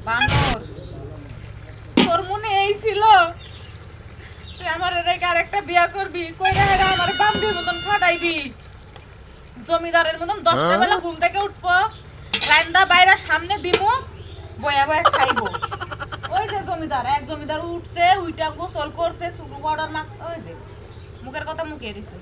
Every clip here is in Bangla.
বানর তোর মনে এই ছিল তুই আমার রেখে আরেকটা বিয়া করবি কইরা হেরা আমার বান্দির মতন খাটাইবি জমিদারের মতন 10টা বেলা ঘুম থেকে উঠবো রান্দা বাইরা সামনে দিমু বয়া বয়া খাইবো ওই যে জমিদার এক জমিদার উঠছে উইটা গোসল করছে শুরু পাউডার মাখ ওই যে মুখের কথা মুখে দিছে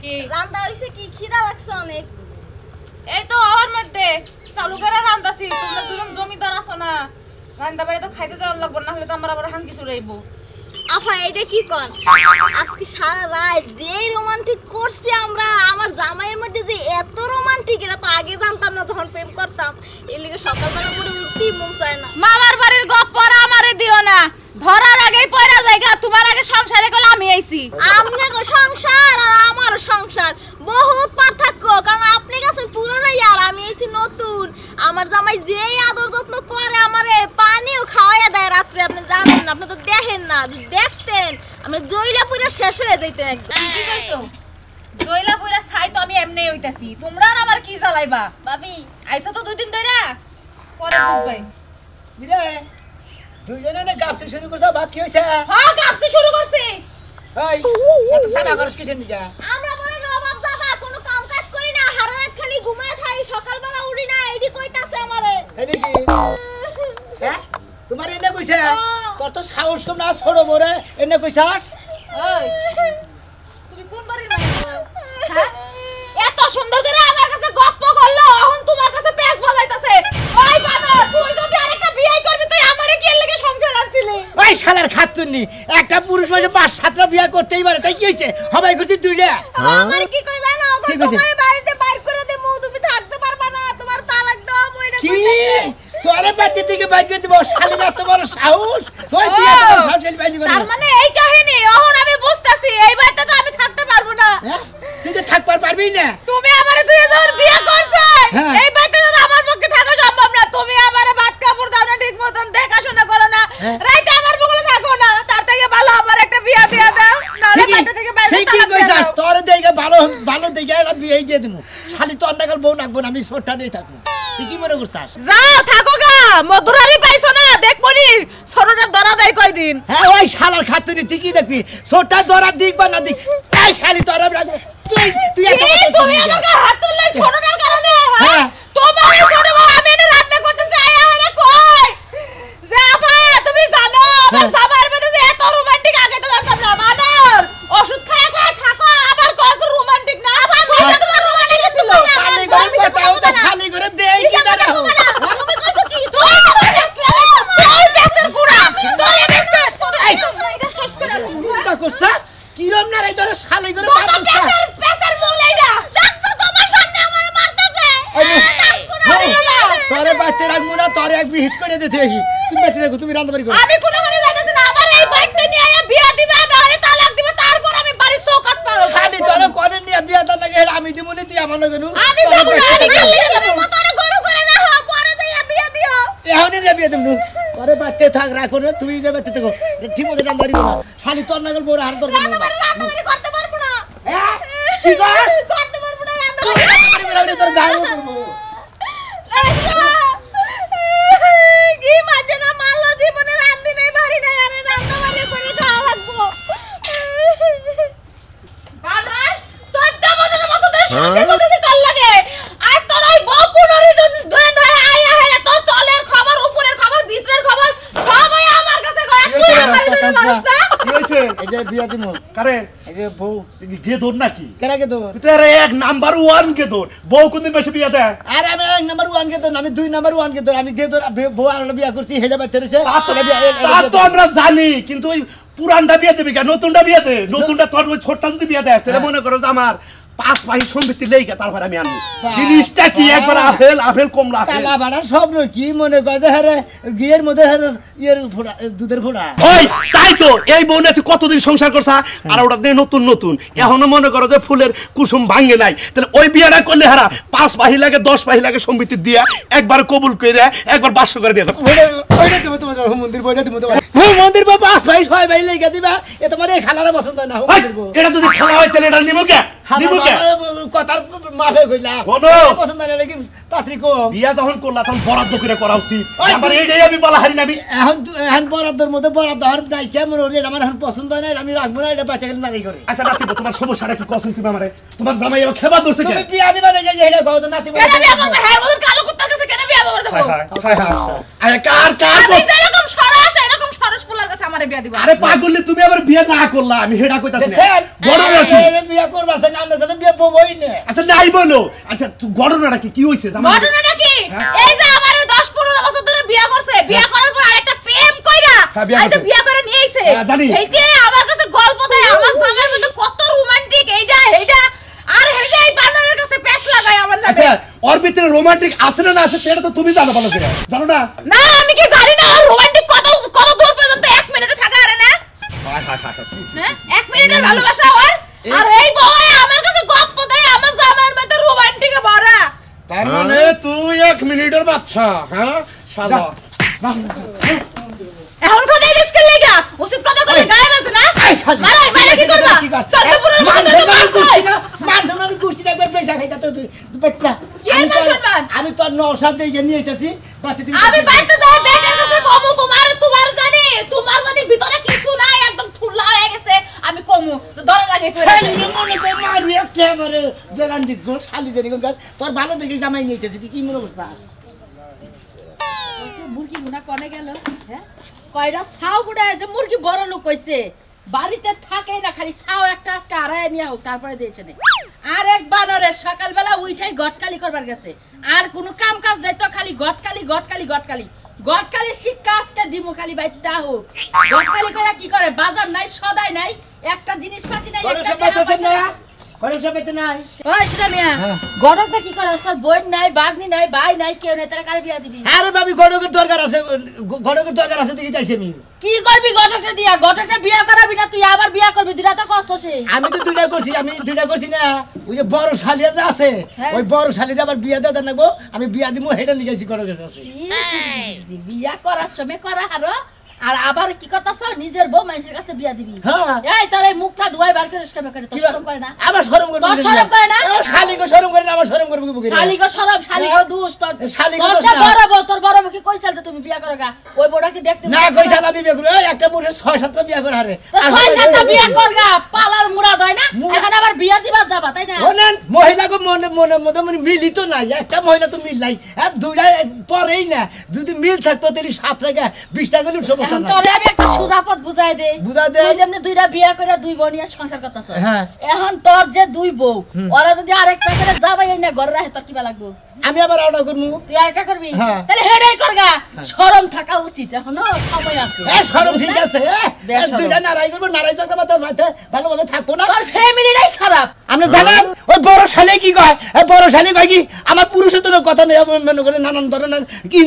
কি রান্না হইছে কি খিদা লাগছে অনেক এই তো ওর মধ্যে চালু করে রান্দাছি তোমরা দুজন জমিদার আছো না রান্দা বাড়ি তো খাইতে যাওয়ার লাগবে না হলে তো আমরা আবার হাঙ্কি চুরাইবো আফা এটা কি কোন আজকে সারা রাত যে রোমান্টিক করছি আমরা আমার জামাইয়ের মধ্যে যে এত রোমান্টিক এটা তো আগে জানতাম না যখন প্রেম করতাম এর লিগে সকালবেলা করে উঠতেই মন চায় না মামার বাড়ির গপ পড়া আমারে দিও না ধরার আগেই পয়রা জায়গা তোমার আগে সংসারে কল আমি আইছি আপনার সংসার আর আমার সংসার বহুত পার্থক্য কারণ আপনি কাছে পুরনো আর আমি আইছি নতুন আমার জামাই যেই আদর যত্ন করে আমারে পানিও খাওয়াইয়া দেয় রাত্রে আপনি জানেন না আপনি তো দেখেন না যদি দেখতেন আমরা জইলা পুরা শেষ হয়ে যাইতেন একদম কি কইছো জয়লা পয়রা ছাই তো আমি এমনি হইতাছি তোমরা আর আমার কি জ্বালাইবা ভাবি আইছো তো 2 দিন ধইরা পরে বুঝবাই বিরে দুইজনে না গাছতে শুরু করছো ভাত কি হইছে হ্যাঁ গাছতে শুরু করছি এই এত সাবা করছ কিসের নিগা আমরা বলে নবাব দাদা কোনো কাম কাজ করি না সারা রাত খালি ঘুমায় থাকি সকালবেলা উঠি না এইডি কইতাছে আমারে তাই নাকি হ্যাঁ তোমার এনে কইছে তোর তো সাহস কম না ছোট বড়ে এনে কইছাস ওই তুমি কোন বাড়ির মানুষ হ্যাঁ এত সুন্দর করে আমার কাছে গপ্প করলো এখন তোমার কাছে পেছ বাজাইতাছে ওই বাবা তুই যদি আরেকটা বিয়ে করবি তুই আমারে কি লাগি সংসার আনছিলি ওই শালার খাতুনি একটা পুরুষ মাঝে 5-7টা বিয়ে করতেই পারে তাই কি হইছে সবাই করতে দুইটা আমার কি কই জানো তোমার বাড়িতে বাইর করে দে মু তুমি থাকতে পারবা না তোমার তালাক দাও মইরা কি তোরে বাড়ি থেকে বাইর করে দিব শালার এত বড় সাহস তুই তুই এত বড় সাহস বাইর করে তার মানে এই কাহিনী এখন আমি বুঝতাছি এই বাড়িতে তো আমি থাকতে পারবো না তুই তো থাকবার পারবি না তুমি আমারে তুই যখন বিয়ে করছো এই বাড়িতে তো আমার পক্ষে থাকা সম্ভব না তুমি আমারে ভাত কাপড় দাও না ঠিক মতন দেখাশোনা করো না রাইতে আমার বগলে থাকো না তার থেকে ভালো আমার একটা বিয়ে দিয়া দাও নালে বাড়ি থেকে বাইরে ঠিকই কইছাস তোরে দেইগা ভালো ভালো দেইগা একটা বিয়ে দিয়ে দিমু শালি তো অন্যকাল বউ নাকবো না আমি ছোটটা নেই থাকবো তুই কি মনে করছাস যাও থাকো গা মধুরারি পাইছো না দেখবনি ছোটটা ধরা দেয় কয়দিন হ্যাঁ ওই শালার খাতুনি তুই কি দেখবি ছোটটা ধরা দিক বা না দিক এই খালি তোরা রাখবো তুই তুই এত তুমি আমাকে হাত তুললে ছোটটার কারণে হ্যাঁ তোমার এই ছোট বউ আমি এনে রান্না করতে চাই আরে কই যে আপা তুমি জানো আমার সামার মধ্যে যে এত রোমান্টিক আগে তো জানতাম না মানার ওষুধ খায় খায় থাকো আবার কত রোমান্টিক না আবার কইটা তোমার রোমান্টিক ছিল শালি করে কথাও তো শালি করে দেই কি জানো তুমি কইছো কি তুই বেসের গুড়া তোরে বেসের এটা শেষ করে চিন্তা করছা কিরম না রে তোর শালি করে কত বেসের মূল এইটা দেখছো তোমার সামনে আমারে মারতেছে তোরে বাইতে রাখবো না তোরে এক হিট করে দিতে তুমি বাইতে দেখো তুমি রান্না বাড়ি করো আমি কোনো মানে যাইতাছি না আমার এই বাইকটা নিয়ে আয়া বিয়া দিবা নাহলে তালাক দিবা তারপর আমি বাড়ি চৌকাট পারো খালি তোরে কোনে নিয়ে বিয়া দাও লাগে আমি দিমু নি তুই আমার লাগে নু আমি যাবো না আমি গেলে তুমি মতরে গরু করে না হও পরে যাইয়া বিয়া দিও এখনই নিয়ে বিয়া দিমু তোরে বাইতে থাক রাখো না তুমি যে বাইতে থাকো ঠিক মতো রান্না বাড়ি করো শালি তোর নাগল বড় হার দরকার নেই রান্নাবাড়ি করতে পারবো না কি কস করতে পারবো না রান্নাবাড়ি তোর গাল করবো কি মাঝে না মারলো জীবনে রান্ধি নাই বাড়ি নাই আরে রান্নাবাড়ি করে খাওয়া লাগবো বানাই 14 বছরের মতো ধরে শান্তি করতেছি তোর লাগে আর তোর ওই বউ পুনরি ধরে ধরে আয়া হেরা তোর তলের খবর উপরের খবর ভিতরের খবর সবই আমার কাছে গয়া তুই আমার দিকে মানুষ না কি হইছে এই যে বিয়া দিমু কারে এই যে বউ গেদর নাকি কেরা কে দো তুই আরে এক নাম্বার 1 গেদর বউ কোনদিন বেশি বিয়া দেয় আরে আমি এক নাম্বার 1 কে দো আমি 2 নাম্বার 1 কে দো আমি কে দো বউ আর বিয়া করছি হেডা বাইতে রইছে তা তো আমরা জানি কিন্তু ওই পুরানটা বিয়া দেবে কেন নতুনটা বিয়া দে নতুনটা তোর ওই ছোটটা যদি বিয়া দেয় তাহলে মনে করো যে আমার 5 ভাই সম্পত্তি লেইকা তারপর আমি আনবো জিনিসটা কি একবার আপেল কমলা আপেল কালা বাড়া স্বপ্ন কি মনে করে যে হ্যাঁ গিয়ের মধ্যে ইয়ের ফোড়া দুধের ফোড়া ওই তাই তো এই বউনে তুই কতদিন সংসার করছা আর ওটা দিয়ে নতুন নতুন এখনো মনে করো যে ফুলের কুসুম ভাঙে নাই তাহলে ওই বিয়েটা করলে হারা 5 ভাই লাগে 10 ভাই লাগে সম্পত্তি দিয়া একবার কবুল করে একবার বাসর করে দিয়ে দাও ওইটা তুমি তোমার মন্দির বইটা তুমি তোমার মন্দির বা 5 ভাই 6 ভাই লেগে দিবা এ তোমার এই খালারে পছন্দ না ওই, এটা যদি খেলা হয় তাহলে এটা নিমু কে নিমু কে কথার মাফে কইলাম বলো। পছন্দ না নাকি পাত্রী কম বিয়া যখন করলা তখন বরাদ্দ করে করা উচিত ওই, আমার এইটাই আমি বলা হারি নাবি এখন বরাদ্দর মধ্যে বরাদ্দ হওয়ার নাই কেমন ওর আমার এখন পছন্দ নাই আমি রাখবো না এটা বাচ্চা গেলে নাকি করে আচ্ছা নাতি তোমার সমস্যাটা কি কসম তুমি আমারে তোমার জামাই এবার খেবা ধরছে কে তুমি বিয়া নিবা না এটা কও তো নাতি কেন বিয়া করবে হ্যাঁ বলুন কালো কুত্তার কাছে কেন বিয়া করবে হায় হায় হায় হায় আরে কার কার আমি যেরকম সরস এরকম সরস পোলার কাছে আমারে বিয়া দিবা আরে পাগলি তুমি আবার বিয়ে না করলা আমি হেডা কইতাছি না দেখছেন গড়নাটা কি বিয়া করবার চাই না আমার কাছে বিয়া বই না আচ্ছা নাই বলো আচ্ছা তুই গড়নাটা কি হইছে জামাই ঘটনাটা কি হ্যাঁ। এই যে আমারে 10-15 বছর ধরে বিয়া করছে বিয়া করার পর আরেকটা প্রেম কইরা হ্যাঁ, বিয়া আইতো করছে। বিয়া করে নিয়ে আইছে হ্যাঁ, জানি। এইতে আমার কাছে গল্প দেয় আমার স্বামীর মধ্যে কত রোমান্টিক এইটা আর হেইটা এই বানরের কাছে প্যাচ লাগায় আমার নামে আচ্ছা ওর ভিতরে রোমান্টিক আছে না আছে সেটা তো তুমি জানো ভালো করে জানো না না আমি কি জানি না আর রোমান্টিক কত দূর পর্যন্ত 1 মিনিটে থাকা আরে না হায় হায় হায় হ্যাঁ 1 মিনিটের ভালোবাসা হয় আর এই বউ আমার কাছে গল্প দেয় আমার জামাইয়ের মধ্যে রোমান্টিকে ভরা তার মানে তুই 1 মিনিটের বাচ্চা হ্যাঁ শালা এখন কোথায় রিস্কের লাগা উচিত কথা কই গায়ে বাজে না মারা কি করবা চলতে মান গুষ্টি একবার পয়সা খাইতা তো তুই বাচ্চা কি এর মান সম্মান? আমি তোর নওশাদ দিয়ে নিয়ে আইতাছি বাচ্চা দিন আমি বাইতে যাই বেটার কাছে কমু তোমার জানি ভিতরে কিছু নাই একদম ঠুলা হয়ে গেছে আমি কমু তো ধরে লাগে কইরা মনে কর মারি একেবারে বেগান দিক গো শালি জানি কোন তোর ভালো দেখে জামাই নিয়ে আইতাছি তুই কি মনে করছিস মুরগি গুনা কনে গেল হ্যাঁ কয়টা ছাও বুড়া যে মুরগি বড় লোক কইছে বাড়িতে থাকে না খালি ছাও একটা আজকে আড়ায় নিয়ে হোক তারপরে দিয়েছে না আর এক বানরে সকালবেলা উঠাই গটকালি করবার গেছে আর কোনো কাম কাজ নাই তো খালি গটকালি শিক্ষা আজকে দিমু খালি বাইতা হোক গটকালি করে কি করে বাজার নাই সদাই নাই একটা জিনিস পাতি নাই কোন একটা সব পাইতেছ টাকা না কোন সব পাইতে নাই ওই শুনা মিয়া গড়কটা কি করে তোর বোন নাই বাগনি নাই ভাই নাই কেউ নাই তাহলে কার বিয়া দিবি আরে ভাবি গড়কের দরকার আছে দেখি যাইছি আমি কি করবি ঘটকটা দিয়া ঘটকটা বিয়া করাবি না তুই আবার বিয়া করবি দুটা তো কষ্ট সে আমি তো দুইটা করছি না ওই যে বড় শালিয়া যে আছে হ্যাঁ। ওই বড় শালিটা আবার বিয়া দেওয়া নেবো আমি বিয়া দিমু হেটা নিয়ে গেছি গড়কের কাছে বিয়া করার সময় করা হারো আর আবার কি করতেছ নিজের বউ মানুষের কাছে বিয়া দিবি হ্যাঁ। এই তোর এই মুখটা ধোয়াই বার করে কেন করে তোর শরম করে না আবার শরম করবে তোর শরম করে না? শালিকে শরম করে না আবার শরম করবে কি বুকে শালিগো শরম শালিগো দুষ তোর শালিগো তোর দোষ যা না। বড় বউ তোর বড় বউ কি কইছাল তো তুমি বিয়া করো গা ওই বড়া কি দেখতে না কই শালা বিয়ে করে একটা পুরুষ 6-7টা বিয়া করে হারে তো 6-7টা বিয়া কর গা পালার মুরাদ হয় না এখন আবার বিয়া দিবা যাবা তাই না বলেন মহিলাকে মনে মিলিত নাই একটা মহিলা তো মিল নাই আর দুইটা পরেই না যদি মিল থাকতো তাহলে 7 টাকা 20 টাকা হলেও সমস্যা এখন নাই তোরে আমি একটা সোজা পথ বুঝাই দে বুঝাই দে। তুই যেমনি দুইটা বিয়া করে দুই বোন নিয়ে সংসার করতেছ হ্যাঁ। এখন তোর যে দুই বউ ওরা যদি আরেকটা করে যাবাই না ঘরে রাখে তোর কিবা লাগবে আমি আবার অর্ডার করবো তুই আরেকটা করবি হ্যাঁ। তাহলে হেডাই করগা শরম থাকা উচিত এখনো সময় আছে শরম ঠিক আছে বেশ শরম। দুইটা নারাই করবো নারাই যাকে ভালোভাবে থাকবো না তোর ফ্যামিলিটাই খারাপ আপনি জানেন ওই বড় শালে কি কয় বড় শালে কয় কি আমার পুরুষের তো কথা নেই মনে করে নানান ধরনের কি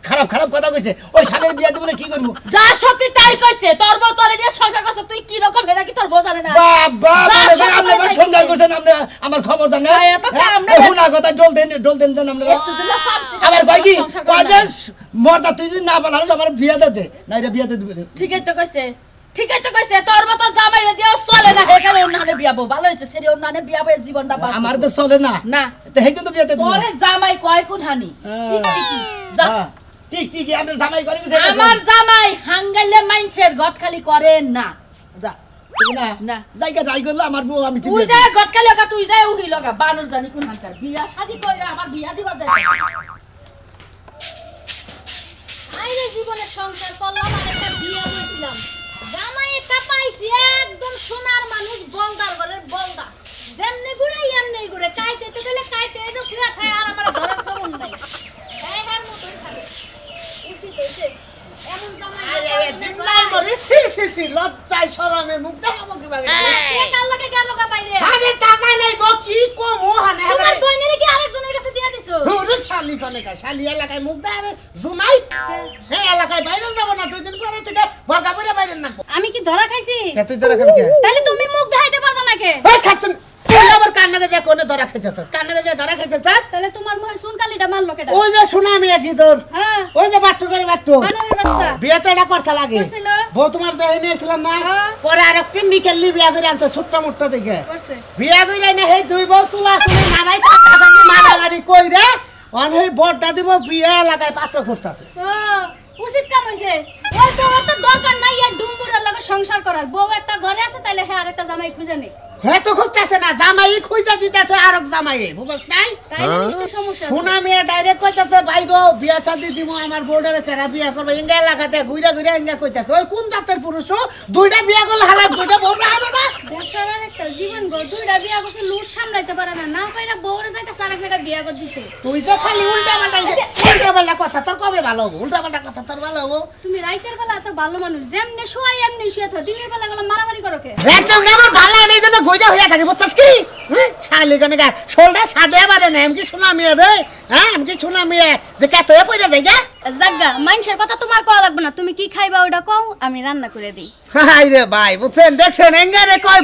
খারাপ কথা কইছে ওই শালের বিয়া দিব কি করবো যা সত্যি তাই কইছে তোর বউ তোরে দিয়ে সংসার করছে তুই কি রকম হেডা কি তোর বউ জানে না বাবা যা আপনি সত্যি আমার তাই সন্ধান কইছে। করছেন আপনি আমার খবর জানেন ভাই, এত কাম না। হুনা কথা ডল দেন আপনারা একটু দিলে সাবসিডি আবার কয় কি সংসার করে কয় না। যে মর্দা তুই যদি না বানাস আমার বিয়া দে না এটা বিয়া দে দিবে ঠিকই তো কইছে তোর মতো জামাই দিয়ে চলে না এখানে অন্যান্য বিয়াবো ভালো হয়েছে ছেড়ে অন্যান্য বিয়াবো জীবনটা বাঁচবে আমার তো চলে না না। তো হেই কিন্তু বিয়াতে দিবে পরে জামাই কয় কোন হানি যা ঠিক আপনি জামাই করে গেছে আমার জামাই হাঙ্গাইলে মাইনছের গটখালি করে না যা না না। জায়গা ট্রাই করলে আমার বউ আমি তুই যা গটখালি লগা তুই যা উহি লগা বানর জানি কোন হাঙ্কার বিয়া শাদি কইরা আমার বিয়া দিবা যাইতে আইরে জীবনে সংসার করলাম আর একটা বিয়ে বলছিলাম জামাই একটা পাইছি একদম সোনার মানুষ বলদার ঘরের বলদা যেমনি ঘুরে এমনি ঘুরে কাইতে তো গেলে কাইতে এসে ফিরা থাকে আর আমার ধরার খবর নাই হ্যাঁ হ্যাঁ মতন থাকে উচিত হইছে এমন জামাই লজ্জায় শরমে মুখ দেখাবো কি ভাবে কার লাগে গেল গা বাইরে আরে টাকা নাই গো কি কম ও হানে তোমার বোনের কি আরেকজনের কাছে দিয়ে দিছো ওরে শালি কোনে কা শালি এলাকায় মুখ দেয় আরে জুনাই হ্যাঁ এলাকায় বাইরে যাব না 2 দিন পরে থেকে বর্গা পরে বাইরে না আমি কি ধরা খাইছি তুই তোরা কেমন কে তাহলে তুমি মুখ দেখাইতে পারবে না কে ওই খাচ্ছেন তুই আবার কান্নাকে যে কোনে ধরা খেতেছ কান্নাকে যে ধরা খেতেছ তাহলে তোমার মুখে সুন কালিটা মারলো কেডা? ওই যে সুনামি কি তোর হ্যাঁ ওই যে বাট্টু করে বাট্টু বানরের বাচ্চা বিয়ে তো এটা করতে লাগে করছিল। বউ তোমার দেহে নিয়েছিলাম না হ্যাঁ। পরে আর একটি নিকেলি বিয়া করে আনছে ছোট্ট মোট্ট দেখে করছে বিয়া করে না সেই দুই বউ চুলা চুলি মারাই মারামারি কইরে অন সেই বড়টা দিব বিয়া লাগাই পাত্র খুঁজতেছে ও উচিত কাম হইছে ওই বউর তো দরকার নাই আর ডুমবুরের লগে সংসার করার বউ একটা ঘরে আছে তাইলে হ্যাঁ আরেকটা জামাই খুঁজে নে হ্যাঁ তো খুঁজতেছে না জামাই খুঁজে দিতেছে আর এক জামাই বুঝছ নাই তাইলে নিশ্চয় সমস্যা আছে। সোনা মেয়ে ডাইরেক্ট কইতাছে ভাই গো বিয়া শাদি দিব আমার বোর্ডারে কেরা বিয়া করবে ইঙ্গা লাগাতে ঘুরে ঘুরে ইঙ্গা কইতাছে ওই কোন জাতের পুরুষ ও? দুইটা বিয়া করলে হালা দুইটা বউটা হবে না বেচারার একটা জীবন গো দুইটা বিয়া করছে লুট সামলাইতে পারে না না পাইরা বউরে যাইতাছে আরেক জায়গায় বিয়া করে দিতে তুই তো খালি উল্টা পাল্টা কথা তোর কবে ভালো হবো উল্টা পাল্টা কথা তোর ভালো হবো তুমি রাইতের বেলা এত ভালো মানুষ যেমনে শোয়াই এমনি শুয়ে থাকো দিনের বেলা গেলে মারামারি করো কে একদম আমার ভালো নেই জন্য গইজা হইয়া থাকে বুঝছিস কি শালি কানে গা শোলটা সাদে পারে না এমকি শোনা মেয়ে রে হ্যাঁ এমকি শোনা মেয়ে যে কত হয়ে পড়ে যায় গা জাগা মানুষের কথা তোমার কওয়া লাগবে না তুমি কি খাইবা ওটা কও আমি রান্না করে দিই হাই রে ভাই বুঝছেন দেখছেন এঙ্গারে কই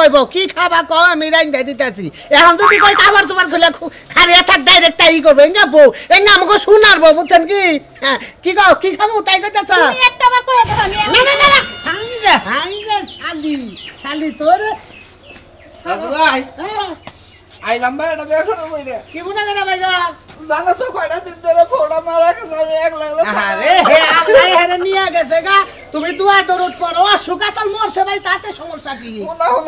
বউ কি খাবা কও আমি রাইন্দা দিতাছি এখন যদি কই খাবার তোমার কইলা খারিয়া থাক ডাইরেক্ট তাই করবে এঙ্গা বউ এঙ্গা আমাকে শোনার বউ বুঝছেন কি হ্যাঁ কি কও কি খাবো তাই কইতাছ তুমি একটা বার কইয়া দেখো আমি না হাই রে শালি তোর রাজু ভাই হ্যাঁ, আইলাম ভাই এটা বের করে বই রে কি মনে করে ভাই গা জানো তো কয়টা দিন ধরে ফোড়া মারা গেছে আমি এক লাগলে আরে হে আল্লাহ হেরে নিয়ে গেছে গা তুমি দুয়া দরুদ পড়ো সুকাসাল মরছে ভাই তাতে সমস্যা কি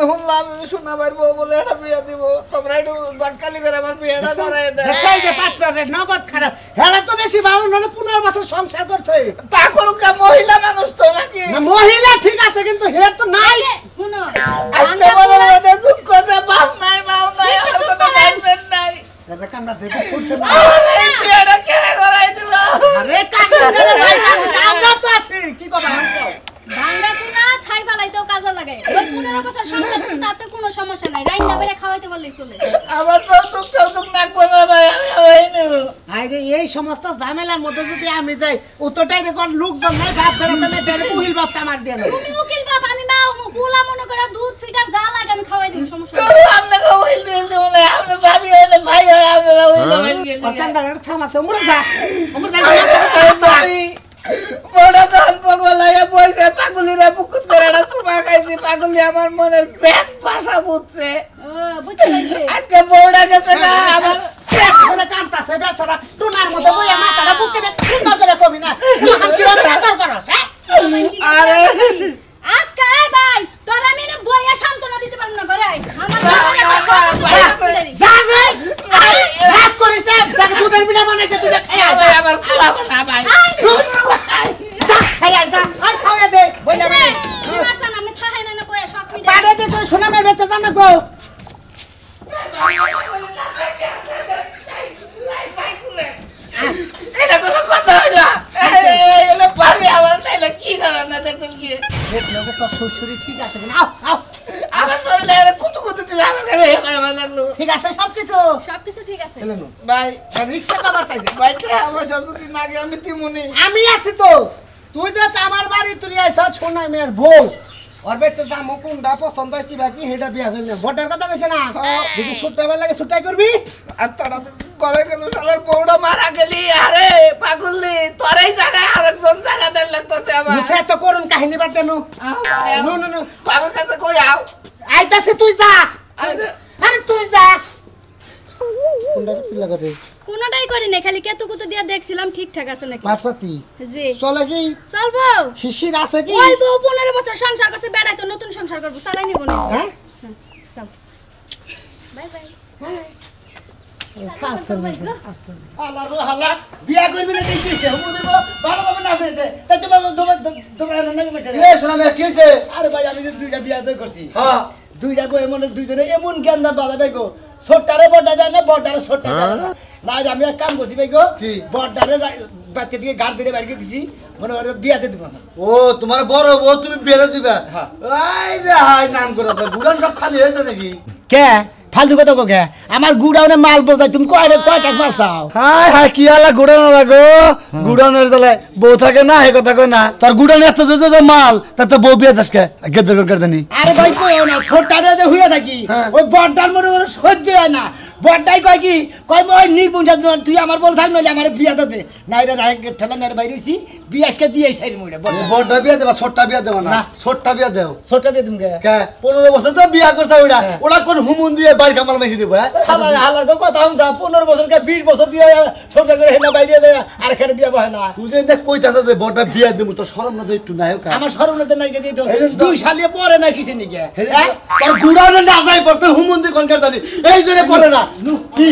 শুনলাম শোনা পারবো বলে এটা বিয়ে দিব তোমরা একটু গটকালি করে আমার বিয়েটা ধরাই দেয় দেখছাই যে পাত্রের নগদ খারাপ হেরা তো বেশি ভালো নলে 15 বছর সংসার করছে তা করুক মহিলা মানুষ তো নাকি না, মহিলা ঠিক আছে কিন্তু হের তো নাই শুনো আজকে বলে ওদের দুঃখ যে বাপ নাই মাও নাই একটু আমার চুপ কোনো করেন। গার্জেন নাই দাদা কামড়া থেকে ফুলছে না আমার এই বিয়েটা কেড়ে করাই দিব আরে কামড়া করে ভাই আমরা তো আছি কি কথা ভাঙ্গা কুনা ছাই ফালাইতেও কাজে লাগে ওই 15 বছর সংসার করতে তাতে কোনো সমস্যা নাই রাইন্দা বেড়ে খাওয়াইতে বললেই চলে আমার তো দুঃখ নাকবো না ভাই আমি হই নেব আরে এই সমস্ত ঝামেলার মধ্যে যদি আমি যাই উত্তরটাই রেকর্ড লোকজন নাই বাপ বেরোতে নেই তাহলে উহিল বাপটা আমার দিয়ে নেই তুমি উকিল বাপ আমি মা পোলা মনে করে দুধ ফিটার যা লাগে আমি খাওয়াই দিই সমস্যা তোর আপনাকে হইল দিল দিব না আপনি ভাবি হইলে ভাই হয় আপনারা হইল দিল অত্যান্ডার থামাছে উমরে যা ভাবি বড় জল পগলাইয়া বইছে পাগলিরা বুকুত করে না সুমা খাইছি পাগলি আমার মনের পেট ভাষা বুঝছে ও বুঝতে পারছি আজকে বড়টা গেছে না আমার করে কান্তাছে বেচারা টুনার মতো বইয়া মাথাটা বুকে সুন্দর করে কবি না এখন কিভাবে বেতর করস হ্যাঁ আরে আজকে এই ভাই তোর আমি না বইয়া সান্তনা দিতে পারব না ঘরে আয়। আমার না, ঘরে না, একটা না, সমস্যা বাইরে আছে। করে। যা যা রাত করিস না তাকে দুধের পিঠা বানাইছে তুই খাইয়া ভাই আমার খোলাবো না ভাই খাইয়া যা আই খাওয়া দে বইলা বুঝলে? সীমার সামনে থাহাই না না বইয়া সব পিঠা। পাড়ে দে তুই সোনা মেয়ে বেচে জানা গো এটা কোনো কথা হইলো এগুলো ভাবি আমার তাইলে কি করার না দেখুন কি দেখলো তো শ্বশুরি ঠিক আছে কিনা আও আও আমার শরীরে কুতু কুতু দিলে আমার কাছে আমার লাগলো ঠিক আছে সব কিছু সবকিছু ঠিক আছে ভাই রিক্সা কাবার চাইছে ভাই আমার শাশুড়ি নাগে আমি তিমুনি আমি আছি তো তুই যে আমার বাড়ি তুই আইছ সোনা মেয়ের বউ ওর বেতে যা মুকুন্ডা পছন্দ হয় কি বাকি হেটা বিয়া করবি ভোটের কথা কইছে না যদি ছুট্টাবার লাগে ছুট্টাই করবি আর তারা করে গেল শালার বউটা মারা গেলি আরে পাগলি তোর এই জায়গায় আরেকজন জায়গা দেন লাগতেছে আমার সে তো করুন কাহিনী বাদ দেন নো নো নো আমার কাছে কই আও আইতাছে তুই যা আইতে। আরে তুই যা কোনটা করছিস লাগাতে কোনটাই করি না খালি কেতু কুতু দিয়া দেখছিলাম ঠিকঠাক আছে নাকি পাঁচপাতি জি চলে কি চলবো শিশির আছে কি ওই বউ 15 বছর সংসার করছে বেড়াই তো নতুন সংসার করবো চালাই নিব না হ্যাঁ যাও বাই বাই খাচ্ছেন হালা গো হালা বিয়া করবি না দেখিছে হুম দেব ভালো ভাবে না করে দে তাই তো তোমরা নাকি মেটে এ শোনা মে কি হইছে আরে ভাই আমি যে দুইটা বিয়া তো করছি হ্যাঁ দুইটা বউ এমন দুইজনে এমন জ্ঞান দা বাজাবে গো ছোটটারে বড়টা যায় না বড়টারে ছোটটা যায় না না আমি এক কাম করছি ভাই গো কি? বড়টারে বাচ্চা দিকে গাড় দিয়ে বাইরে দিছি মনে করে বিয়াতে দিব ও তোমার বড় বউ তুমি বেলে দিবা হ্যাঁ। আই রে হাই নাম করে বুড়ান সব খালি হয়েছে নাকি কে ফালতু কথা কোকে আমার গুড়াউনে মাল বোঝাই তুমি কয়টা মাল চাও হাই হাই কি আলা গুড়ানো লাগো গুড়ানোর দলে বউ থাকে না হে কথা কই না তোর গুড়ানো এত যে মাল তার তো বউ বিয়ে যাসকে গেদর করে জানি আরে ভাই কই না ছোটটারে যে হইয়া থাকি ওই বড়টার মনে করে সহ্য হয় না বড়টাই কয় কি কয় ওই নির্বুঝা তুই আমার বল থাক নইলে আমার বিয়া দে নাইরে রাখ ঠেলা নাইরে বাইরেছি বিয়া আজকে দিয়ে সাইর মুইরা বড়টা বিয়ে দেবা ছোটটা বিয়ে দেবা না ছোটটা বিয়ে দেও ছোটটা দিয়ে তুমি কে 15 বছর তো বিয়া করছ ওইটা ওটা কোন হুমুন দিয়ে বাড়ি কামাল মেশি দিব হালার হালার কথা হুনতা 15 বছর কে 20 বছর বিয়া ছোট করে হেনা বাইরে যায় আর এখানে বিয়া বহে না তুই যে না কইতাছ যে বড়টা বিয়ে দেব তো শরম না তো একটু নাই কা আমার শরমতে নাই গেদি তো দুই সালিয়ে পরে না কিছু নিকে তোর গুড়ানো না যাই পড়তে হুমুন দিয়ে কোন জানি এই জন্য পড়ে না কি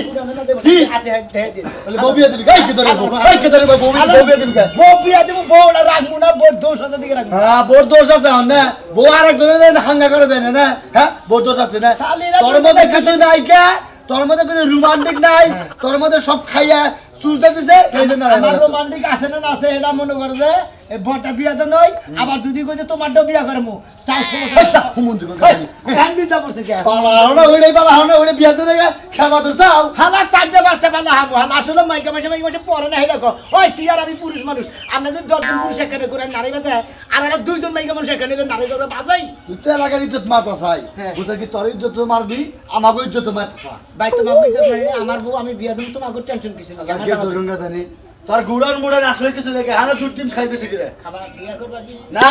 কি হাতে হাতে দে বলে বউ বিয়ে দিবি গাই কি ধরে গাই কি ধরে বউ বিয়ে দিবি বউ বিয়া দেব বউটা রাখমু না বউ দোষ আছে দিকে রাখমু হ্যাঁ বড় দোষ আছে না বউ আরেকজনের হাঙ্গা করে দেয় না হ্যাঁ বড় দোষ আছে না তোর মধ্যে কিছু নাই কে তোর মধ্যে কোনো রোমান্টিক নাই তোর মধ্যে সব খাইয়া চুলতে দিছে এই জন্য আমার রোমান্টিক আছে না আছে এটা মনে করে যে এই বড়টা বিয়া তো নয় আবার যদি কই যে তোমারটাও বিয়া করমু তার সমস্যা হুমুন্দি করে কান বিদা পড়ছে কে পালা ওইটাই পালা হনে ওইটা বিয়া দিলে খাবা তো যাও হালা সাইডে বাসটা পালা হামু হালা আসলে মাইকা মাইকা পরে না হেলা কো ওই তুই আর আমি পুরুষ মানুষ আমরা যে 10 জন পুরুষ এখানে করে নারী বাজে আর আমরা 2 জন মাইকা মানুষ এখানে নারী করে বাজাই তুই তো এলাকার ইজ্জত মারতা চাই বুঝা কি তোর ইজ্জত মারবি আমাকে ইজ্জত মারতা ভাই তোমাকে ইজ্জত মারি আমার বউ আমি বিয়া দেব তোমাকে টেনশন কিছু না আগে ধরুঙ্গা জানি তোর গুড়ার মুড়ার আসলে কিছু লাগে হানা দুই টিম খাইবে শিখরে খাবার বিয়া করবা কি না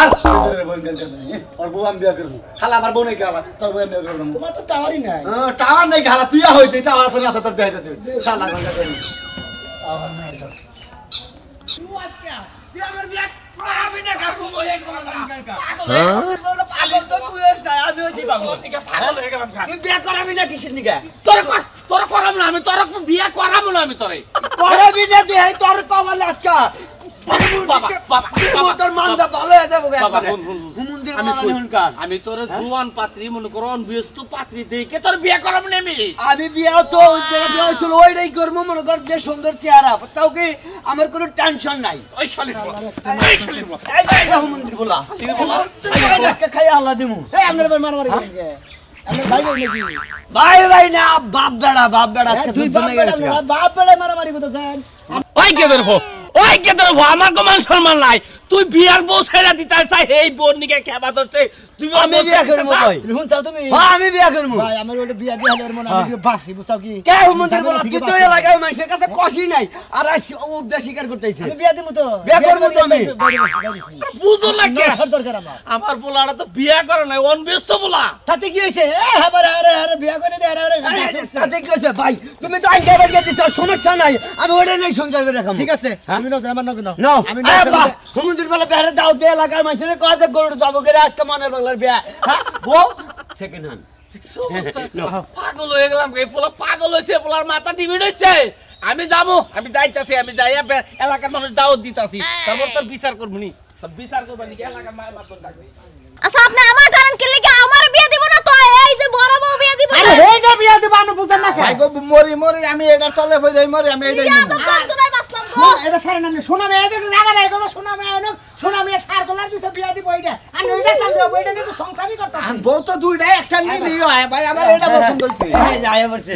তোর বোন কেন জানি ওর বউ আমি বিয়া করব খালা আমার বউ নাই খালা তোর বউ আমি বিয়া করব তোমার তো টাওয়ারই নাই টাওয়ার নাই খালা তুই হইতে টাওয়ার আছে না তোর দেখাইতেছে শালা গঙ্গা জানি তোরা করাম না আমি তোরা বিয়া করাবো না আমি তোরে করবি না দি এই তোর কমাল আজকা আমি তোর জুয়ান পাত্রী মনে করো ব্যস্ত পাত্রী দেখে তোর বিয়ে করাবো না আমি বিয়া তো বিয়া হইছিল ওইটাই করবো মনে কর যে সুন্দর চেহারা তাও কি আমার কোনো টেনশন নাই ওই শালির মন্দির বলা আজকে খাই আল্লাহ দিমু এই আপনার মারামারি আমার ভাই ভাই নাকি ভাই না বাপ বেড়া আজকে দুই বাপ বেড়া মারামারি করতেছেন ওই কে ধরবো আমার কো মান সম্মান নাই তুই বিয়ার বউ ছেড়ে দিতে চাই এই বোন নিকে খেবা ধরতে তুই আমি বিয়া করব ভাই শুন চাও তুমি আমি বিয়া করব ভাই আমার ওটা বিয়া দিয়া হলে মনে আমি বাসি বুঝতাও কি কে মন্দির বলা তুই তো এলাকার মানুষের কাছে কষি নাই আর উপদা স্বীকার করতেইছে আমি বিয়া দিমু তো বিয়া করব তো আমি বুঝো না কে দরকার আমার পোলাটা তো বিয়া করে নাই অনব্যস্ত পোলা তাতে কি হইছে আরে বিয়া করে দে আরে তাতে কি হইছে ভাই তুমি তো আইন খাবার দিয়ে দিছো সমস্যা নাই আমি ওটা নাই সংসার করে রাখলাম ঠিক আছে তুমি নাও আমার নাও আমি সমুদ্র বলা বেরে দাও দে এলাকার মানুষের কাছে গরু যাবো করে আজকে মনের বাংলার বিয়া হ্যাঁ বউ সেকেন্ড হ্যান্ড পাগল হয়ে গেলাম এই পোলা পাগল হয়েছে পোলার মাথা টিভিড হচ্ছে আমি যাবো আমি যাইতাছি আমি যাই এলাকার মানুষ দাওয়াত দিতাছি তারপর তোর বিচার করবো নি বিচার করবো নি এলাকার মায়ের মাতন ডাকবে আচ্ছা আপনি আমার টানেন কি লাগি আমার বিয়ে দিব না তো এই যে বড় বউ বিয়ে দিব আরে এইটা বিয়া দিব আমি বুঝেন না ভাই গো মরি আমি এটা তলে হই যাই মরি আমি এইটাই নিব তো নাই বাসলাম গো এটা সারে নাম শোনা মে এদের রাগা নাই গো শোনা মে সার কলার দিছে বিয়া দিব এইটা আমি এইটা টাল দেব এইটা কিন্তু সংসারই করতাম আমি বউ তো দুইটা একটা নিলি হয় ভাই আমার এটা পছন্দ হইছে হ্যাঁ যায় বলছে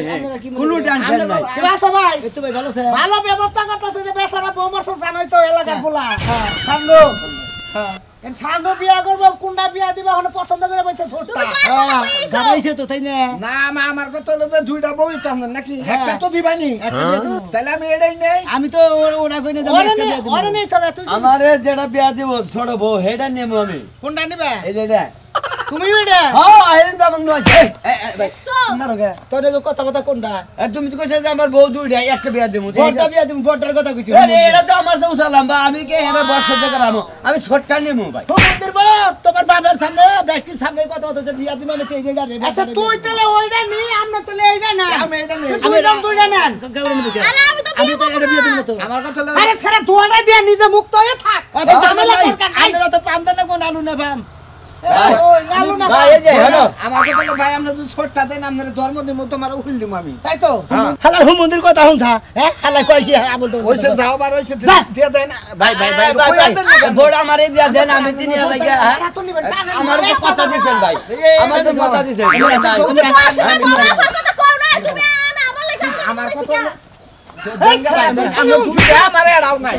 কোনো টেনশন নাই বাসা ভাই তো ভাই ভালো আছে ভালো ব্যবস্থা করতেছে যে বেচারা বউ মরছ জানোই তো এলাকার পোলা হ্যাঁ সাঙ্গো হ্যাঁ সাঙ্গো বিয়া করব কোনটা বিয়া দিবা এখন পছন্দ করে বলছে ছোটটা জানাইছে তো তাই না না মা আমার কত হলো যে দুইটা বউ তো আমরা নাকি একটা তো দিবানি একটা দিয়ে দেব তাহলে আমি এটাই নেই আমি তো ওটা কই না একটা দিয়ে দেব ওরে নেই সদা তুই আমারে যেটা বিয়া দিব ছোট বউ হেডা নেমু আমি কোনটা নিবা এই যে এটা তুমি এটা হ্যাঁ আইন দাম নয় ভাই না রগে তোর কথা কোনটা তুমি তো কইছ যে আমার বউ দুইটা একটা বিয়া দেবো বড়টা বিয়া দিমু বড়টার কথা কইছি এটা তো আমার তো উসালাম বা আমি কে হেরে বর্ষ থেকে রামু আমি ছোটটা নেমু ভাই তোমাদের বউ তোমার বাবার সামনে ব্যক্তির সামনে কথা বিয়া দিমু আমি তেজে গাড়ি আচ্ছা তুই তাহলে ওইটা নি আমরা তাহলে এইটা না আমি এইটা নেই আমি রং দুইটা নেন আরে আমি তো এটা বিয়া দিমু তো আমার কথা হলো আরে সারা তোড়া দিয়ে নিজে মুক্ত হয়ে থাক অত ঝামেলা দরকার নাই আমরা তো পাম দেন কোন আলু না পাম ভাই এই যে হলো আমার কথা হলো ভাই আমরা যদি ছোটটা দেন আপনাদের জন্ম দিমু তোমার উকিল দিমু আমি তাই তো হালার হুমন্দির কথা হুনছা হ্যাঁ হালা কই কি হ্যাঁ বলতো ওইসে যাও বার হইছে দিয়ে দেন ভাই বড় আমারে দিয়া দেন আমি চিনি লাগা আমার কথা দিছেন ভাই আমার তো কথা দিছেন আমার কইছি কথা কা? আমার এড়াও নাই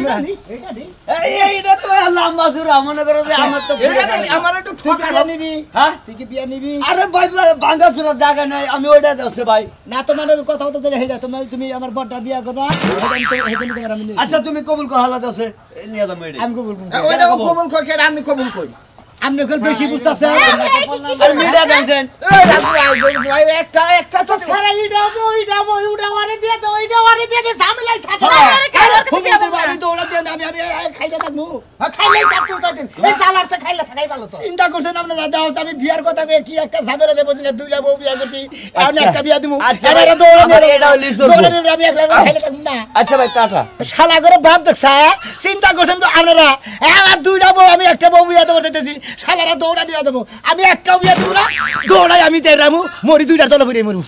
এইটা তো লম্বা চূড়া মনে করো যে আমার তো আমার একটু ঠকালে নিবি হ্যাঁ তুই কি বিয়া নিবি আরে ভাই ভাঙ্গা চূড়া জায়গা নাই আমি ওইটা দেছে ভাই না তো মানে কথা কথা তো হেডা তুমি আমার বড়টা বিয়া করবা হেডা তোমার আমি আচ্ছা তুমি কবুল কহালা দেছে নিয়ে যাবো এটা আমি কবুল করি ওইটা কবুল কই কেন আমি কবুল কই আপনি এখন বেশি বুঝতাছেন আর মিডিয়া দেন এই রাজু ভাই একটা তো সারা ইডা ওইটা ওরে দিয়ে তো ওইটা ওরে দিয়ে যে ঝামেলাই থাকে আমি তো ওরা দিয়ে আমি খাইলে থাকবো খাইলেই থাকতো কয়দিন এই সালারসে খাইলে থাকাই ভালো তো চিন্তা করছেন আপনারা দাও আমি বিয়ার কথা কই কি একটা ঝামেলা দেব দিনে দুইটা বউ বিয়া করছি আমি একটা বিয়া দিমু আচ্ছা এবারে দৌড়ে আমার এটা লিসো দৌড়ে আমি একলা খাইলে থাকবো না আচ্ছা ভাই টাটা শালা করে বাপ দেখছা চিন্তা করছেন তো আপনারা আমার দুইটা বউ আমি একটা বউ বিয়া দেবো দিতেছি শালারা দৌড়া দিয়ে দেবো আমি একটা বিয়া দেবো না দৌড়াই আমি তেরামু মরি দুইটার তলে পড়ে মরু